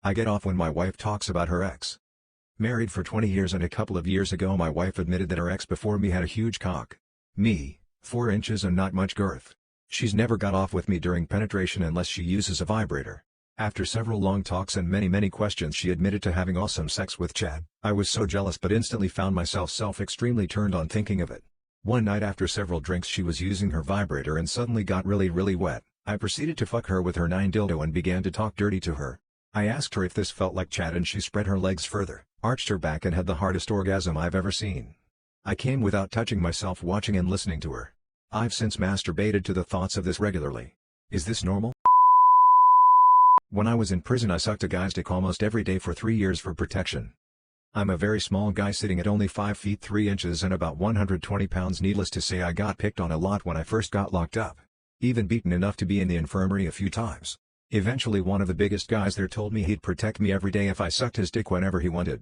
I get off when my wife talks about her ex. Married for 20 years and a couple of years ago my wife admitted that her ex before me had a huge cock. Me, 4 inches and not much girth. She's never got off with me during penetration unless she uses a vibrator. After several long talks and many questions she admitted to having awesome sex with Chad. I was so jealous but instantly found myself extremely turned on thinking of it. One night after several drinks she was using her vibrator and suddenly got really wet. I proceeded to fuck her with her 9 dildo and began to talk dirty to her. I asked her if this felt like Chad and she spread her legs further, arched her back and had the hardest orgasm I've ever seen. I came without touching myself watching and listening to her. I've since masturbated to the thoughts of this regularly. Is this normal? When I was in prison I sucked a guy's dick almost every day for 3 years for protection. I'm a very small guy sitting at only 5 feet 3 inches and about 120 pounds. Needless to say I got picked on a lot when I first got locked up. Even beaten enough to be in the infirmary a few times. Eventually one of the biggest guys there told me he'd protect me every day if I sucked his dick whenever he wanted.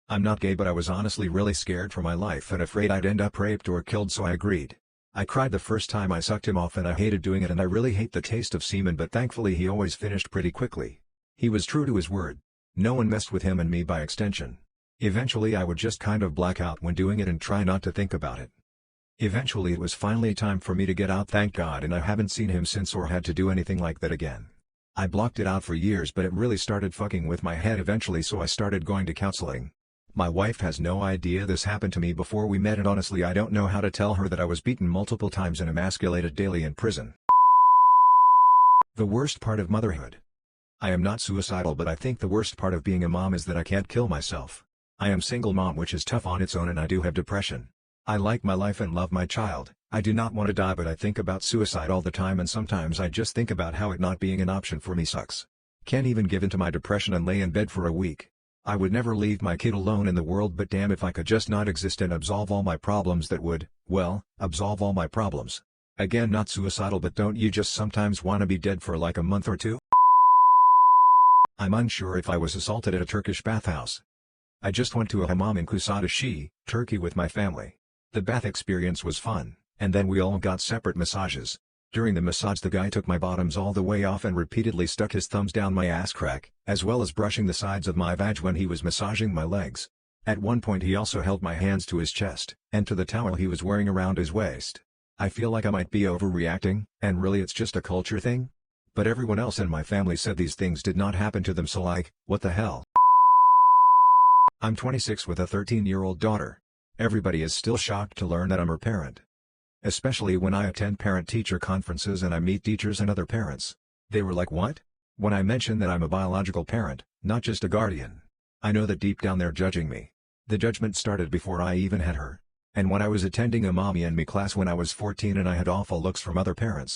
I'm not gay but I was honestly really scared for my life and afraid I'd end up raped or killed so I agreed. I cried the first time I sucked him off and I hated doing it and I really hate the taste of semen but thankfully he always finished pretty quickly. He was true to his word. No one messed with him and me by extension. Eventually I would just kind of black out when doing it and try not to think about it. Eventually it was finally time for me to get out thank God and I haven't seen him since or had to do anything like that again. I blocked it out for years but it really started fucking with my head eventually so I started going to counseling. My wife has no idea this happened to me before we met and honestly I don't know how to tell her that I was beaten multiple times and emasculated daily in prison. The worst part of motherhood. I am not suicidal but I think the worst part of being a mom is that I can't kill myself. I am single mom which is tough on its own and I do have depression. I like my life and love my child. I do not want to die but I think about suicide all the time and sometimes I just think about how it not being an option for me sucks. Can't even give in to my depression and lay in bed for a week. I would never leave my kid alone in the world but damn if I could just not exist and absolve all my problems that would, well, absolve all my problems. Again not suicidal but don't you just sometimes wanna be dead for like a month or two? I'm unsure if I was assaulted at a Turkish bathhouse. I just went to a hammam in Kuşadası, Turkey with my family. The bath experience was fun, and then we all got separate massages. During the massage the guy took my bottoms all the way off and repeatedly stuck his thumbs down my ass crack, as well as brushing the sides of my vag when he was massaging my legs. At one point he also held my hands to his chest, and to the towel he was wearing around his waist. I feel like I might be overreacting, and really it's just a culture thing? But everyone else in my family said these things did not happen to them so like, what the hell? I'm 26 with a 13-year-old daughter. Everybody is still shocked to learn that I'm her parent. Especially when I attend parent-teacher conferences and I meet teachers and other parents. They were like what? When I mention that I'm a biological parent, not just a guardian. I know that deep down they're judging me. The judgment started before I even had her. And when I was attending a mommy and me class when I was 14 and I had awful looks from other parents.